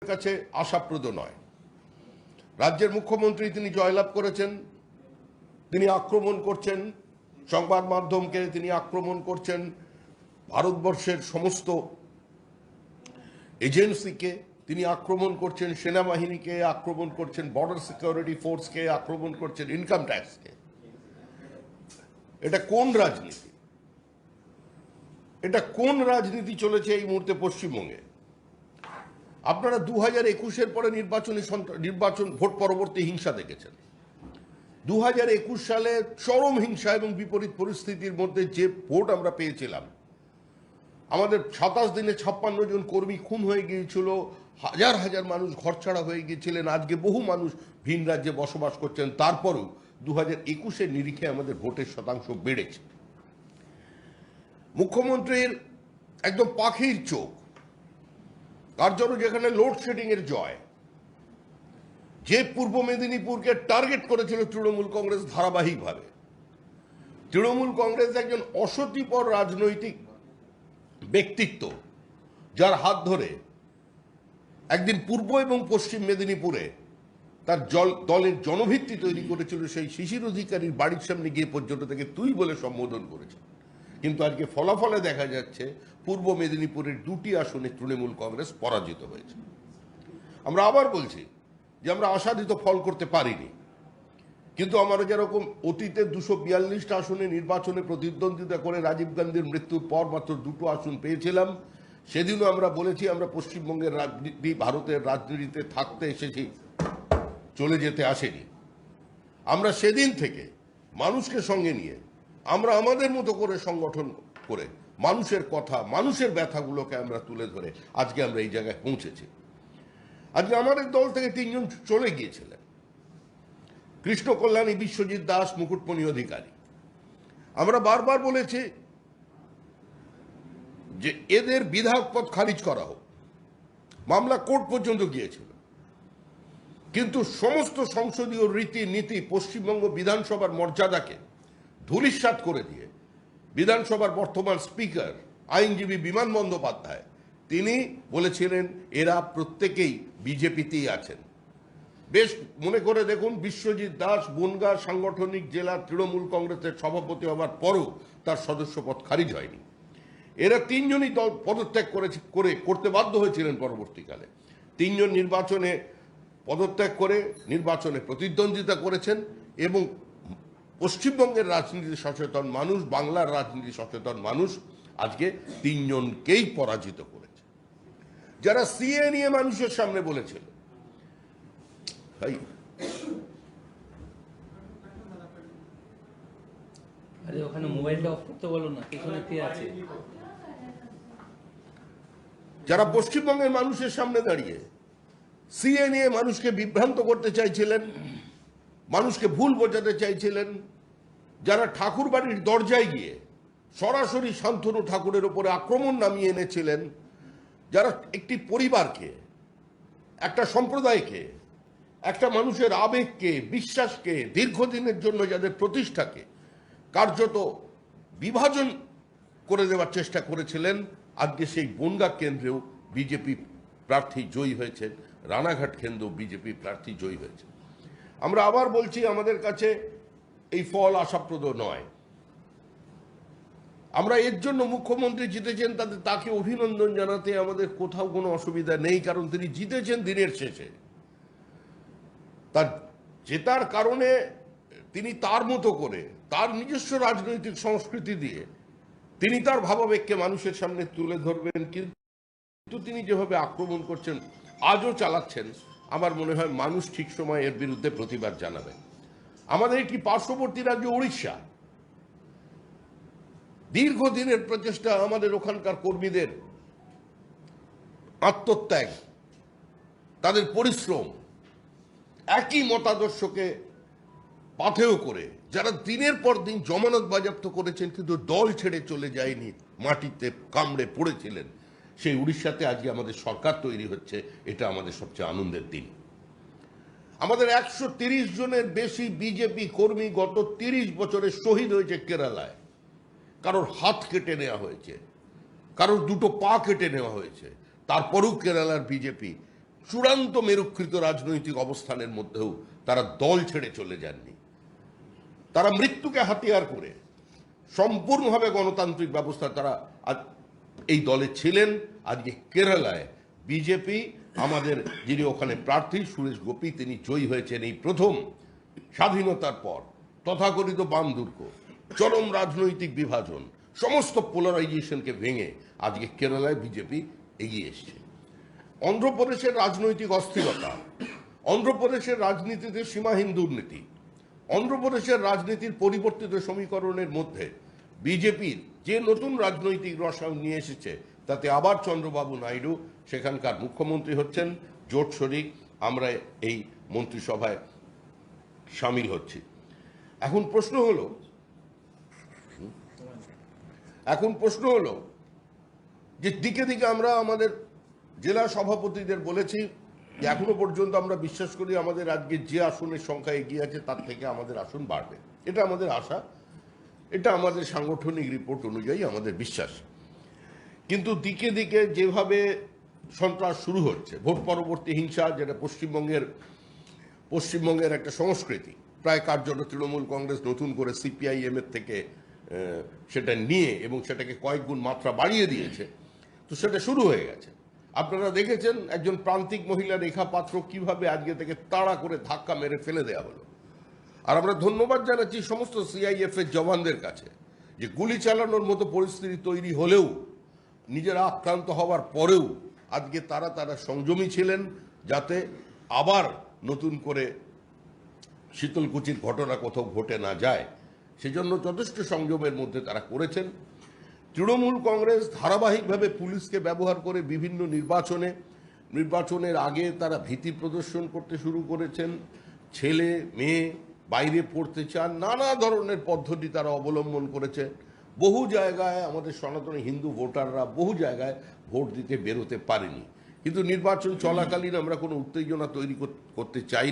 কাছে আশাপ্রদ নয়। রাজ্যের মুখ্যমন্ত্রী তিনি জয়লাভ করেছেন, তিনি আক্রমণ করছেন সংবাদ মাধ্যমকে, তিনি আক্রমণ করছেন ভারতবর্ষের সমস্ত এজেন্সিকে, তিনি আক্রমণ করছেন সেনাবাহিনীকে, আক্রমণ করছেন বর্ডার সিকিউরিটি ফোর্সকে, আক্রমণ করছেন ইনকাম ট্যাক্সকে। এটা কোন রাজনীতি? এটা কোন রাজনীতি চলেছে এই মুহূর্তে পশ্চিমবঙ্গে? আপনারা 2021-এর পরে নির্বাচন ভোট পরবর্তী হিংসা দেখেছেন। 2021 সালে চরম হিংসা এবং বিপরীত পরিস্থিতির মধ্যে যে ভোট আমরা পেয়েছিলাম, আমাদের 27 দিনে 56 জন কর্মী খুন হয়ে গিয়েছিল, হাজার হাজার মানুষ ঘরছাড়া হয়ে গিয়েছিলেন, আজকে বহু মানুষ ভিন রাজ্যে বসবাস করছেন। তারপরেও 2021-এর নিরিখে আমাদের ভোটের শতাংশ বেড়েছে। মুখ্যমন্ত্রীর একদম পাখির চোখ, তার জন্য যেখানে লোডশেডিং এর জয়, যে পূর্ব মেদিনীপুরকে টার্গেট করেছিল তৃণমূল কংগ্রেস ধারাবাহিকভাবে। তৃণমূল কংগ্রেস একজন অসতিপর রাজনৈতিক ব্যক্তিত্ব, যার হাত ধরে একদিন পূর্ব এবং পশ্চিম মেদিনীপুরে তার দলের জনভিত্তি তৈরি করেছিল। সেই শিশির অধিকারীর বাড়ির সামনে গিয়ে পর্যন্ত তাকে তুই বলে সম্বোধন করেছে। কিন্তু আজকে ফলাফলে দেখা যাচ্ছে পূর্ব মেদিনীপুরের 2টি আসনে তৃণমূল কংগ্রেস পরাজিত হয়েছে। আমরা আবার বলছি যে আমরা আশাতীত ফল করতে পারিনি, কিন্তু আমরা যেরকম অতীতে 242টা আসনে নির্বাচনে প্রতিদ্বন্দ্বিতা করে রাজীব গান্ধীর মৃত্যুর পর মাত্র 2টো আসন পেয়েছিলাম, সেদিনও আমরা বলেছি আমরা পশ্চিমবঙ্গের রাজনীতি, ভারতের রাজনীতিতে থাকতে এসেছি, চলে যেতে আসেনি। আমরা সেদিন থেকে মানুষকে সঙ্গে নিয়ে আমরা আমাদের মতো করে সংগঠন করে মানুষের কথা, মানুষের ব্যথাগুলোকে আমরা তুলে ধরে আজকে আমরা এই জায়গায় পৌঁছেছি। আজকে আমাদের দল থেকে 3 জন চলে গিয়েছিলেন, কৃষ্ণ কল্যাণী, বিশ্বজিৎ দাস, মুকুটমণি অধিকারী। আমরা বারবার বলেছি যে এদের বিধায়ক পদ খারিজ করা হোক, মামলা কোর্ট পর্যন্ত গিয়েছিল। কিন্তু সমস্ত সংসদীয় রীতি নীতি, পশ্চিমবঙ্গ বিধানসভার মর্যাদাকে ধূলিসাৎ করে দিয়ে বিধানসভার বর্তমান স্পিকার আইনজীবী বিমান বন্দ্যোপাধ্যায় তিনি বলেছিলেন এরা প্রত্যেকেই বিজেপিতেই আছেন। বেশ মনে করে দেখুন, বিশ্বজিৎ দাস বনগাঁ সাংগঠনিক জেলা তৃণমূল কংগ্রেসের সভাপতি হওয়ার পরও তার সদস্যপদ খারিজ হয়নি। এরা 3 জনই দল পদত্যাগ করতে বাধ্য হয়েছিলেন পরবর্তীকালে। 3 জন নির্বাচনে পদত্যাগ করে নির্বাচনে প্রতিদ্বন্দ্বিতা করেছেন এবং পশ্চিমবঙ্গের রাজনীতি সচেতন মানুষ, বাংলার রাজনীতি সচেতন মানুষ আজকে 3 জনকেই পরাজিত করেছে। যারা সিএ নিয়ে মানুষের সামনে বলেছিল, ওখানে মোবাইলটা অফ করতে বলো না, পিছনে কে আছে? যারা পশ্চিমবঙ্গের মানুষের সামনে দাঁড়িয়ে সিএ নিয়ে মানুষকে বিভ্রান্ত করতে চাইছিলেন, মানুষকে ভুল বোঝাতে চাইছিলেন, যারা ঠাকুর বাড়ির দরজায় গিয়ে সরাসরি শান্তনু ঠাকুরের উপরে আক্রমণ নামিয়ে এনেছিলেন, যারা একটি পরিবারকে, একটা সম্প্রদায়কে, একটা মানুষের আবেগকে, বিশ্বাসকে, দীর্ঘদিনের জন্য যাদের প্রতিষ্ঠাকে কার্যত বিভাজন করে দেওয়ার চেষ্টা করেছিলেন, আজকে সেই বনগাঁ কেন্দ্রেও বিজেপি প্রার্থী জয়ী হয়েছেন, রানাঘাট কেন্দ্রেও বিজেপি প্রার্থী জয়ী হয়েছে। আমরা আবার বলছি আমাদের কাছে এই ফল আশাপ্রদ নয়। আমরা এর জন্য মুখ্যমন্ত্রী জিতেছেন, তাকে অভিনন্দন জানাতে আমাদের কোথাও কোনো অসুবিধা নেই, কারণ তিনি জিতেছেন দিনের শেষে। তার জেতার কারণে তিনি তার মতো করে তার নিজস্ব রাজনৈতিক সংস্কৃতি দিয়ে তিনি তার ভাবাবেগকে মানুষের সামনে তুলে ধরবেন। কিন্তু তিনি যেভাবে আক্রমণ করছেন, আজও চালাচ্ছেন, আমার মনে হয় মানুষ ঠিক সময় এর বিরুদ্ধে প্রতিবাদ জানাবেন। আমাদের একটি পার্শ্ববর্তী রাজ্য উড়িষ্যা, দীর্ঘদিনের প্রচেষ্টা, আমাদের ওখানকার কর্মীদের আত্মত্যাগ, তাদের পরিশ্রম, একই মতাদর্শকে পাথেয় করে যারা দিনের পর দিন জমানত বাজেয়াপ্ত করেছেন কিন্তু দল ছেড়ে চলে যায়নি, মাটিতে কামড়ে পড়েছিলেন, সেই উড়িষ্যাতে আজকে আমাদের সরকার তৈরি হচ্ছে। এটা আমাদের সবচেয়ে আনন্দের দিন। আমাদের 130 জনের বেশি বিজেপি কর্মী গত 30 বছরে শহীদ হয়েছে কেরালায়। কারোর হাত কেটে নেওয়া হয়েছে, কারোর 2টো পা কেটে নেওয়া হয়েছে। তারপরেও কেরালার বিজেপি চূড়ান্ত মেরুকৃত রাজনৈতিক অবস্থানের মধ্যেও তারা দল ছেড়ে চলে যাননি। তারা মৃত্যুকে হাতিয়ার করে সম্পূর্ণভাবে গণতান্ত্রিক ব্যবস্থা তারা এই দলে ছিলেন। আজকে কেরালায় বিজেপি, আমাদের যিনি ওখানে প্রার্থী সুরেশ গোপী, তিনি জয়ী হয়েছেন এই প্রথম স্বাধীনতার পর। তথাকথিত বাম দুর্গ, চরম রাজনৈতিক বিভাজন, সমস্ত পোলারাইজেশনকে ভেঙে আজকে কেরালায় বিজেপি এগিয়ে এসছে। অন্ধ্রপ্রদেশের রাজনৈতিক অস্থিরতা, অন্ধ্রপ্রদেশের রাজনীতিতে সীমাহীন দুর্নীতি, অন্ধ্রপ্রদেশের রাজনীতির পরিবর্তিত সমীকরণের মধ্যে বিজেপির যে নতুন রাজনৈতিক রসায়ন নিয়ে এসেছে, তাতে আবার চন্দ্রবাবু নাইডু সেখানকার মুখ্যমন্ত্রী হচ্ছেন, জোট শরিক। আমরা এই মন্ত্রিসভায় সামিল হচ্ছি। এখন প্রশ্ন হলো যে দিকে দিকে আমরা আমাদের জেলা সভাপতিদের বলেছি যে এখনো পর্যন্ত আমরা বিশ্বাস করি আমাদের আজকে যে আসনের সংখ্যা এগিয়ে আছে তার থেকে আমাদের আসন বাড়বে। এটা আমাদের আশা, এটা আমাদের সাংগঠনিক রিপোর্ট অনুযায়ী আমাদের বিশ্বাস। কিন্তু দিকে দিকে যেভাবে সন্ত্রাস শুরু হচ্ছে, ভোট পরবর্তী হিংসা, যেটা পশ্চিমবঙ্গের একটা সংস্কৃতি, প্রায় কার্যত তৃণমূল কংগ্রেস নতুন করে সিপিআইএম এর থেকে সেটা নিয়ে এবং সেটাকে কয়েক গুণ মাত্রা বাড়িয়ে দিয়েছে। তো সেটা শুরু হয়ে গেছে। আপনারা দেখেছেন একজন প্রান্তিক মহিলা রেখা পাত্র কিভাবে আজকে থেকে তাড়া করে ধাক্কা মেরে ফেলে দেওয়া হলো। আর আমরা ধন্যবাদ জানাচ্ছি সমস্ত সিআইএফ এর জওয়ানদের কাছে যে গুলি চালানোর মতো পরিস্থিতি তৈরি হলেও, নিজেরা আক্রান্ত হওয়ার পরেও আজকে তারা সংযমী ছিলেন, যাতে আবার নতুন করে শীতলকুচির ঘটনা কোথাও ঘটে না যায়। সেজন্য যথেষ্ট সংযমের মধ্যে তারা করেছেন। তৃণমূল কংগ্রেস ধারাবাহিকভাবে পুলিশকে ব্যবহার করে বিভিন্ন নির্বাচনের আগে তারা ভীতি প্রদর্শন করতে শুরু করেছেন। ছেলে মেয়ে বাইরে পড়তে চান, নানা ধরনের পদ্ধতি তারা অবলম্বন করেছে। বহু জায়গায় আমাদের সনাতনী হিন্দু ভোটাররা বহু জায়গায় ভোট দিতে বেরোতে পারেনি। কিন্তু নির্বাচন চলাকালীন আমরা কোনো উত্তেজনা তৈরি করতে চাই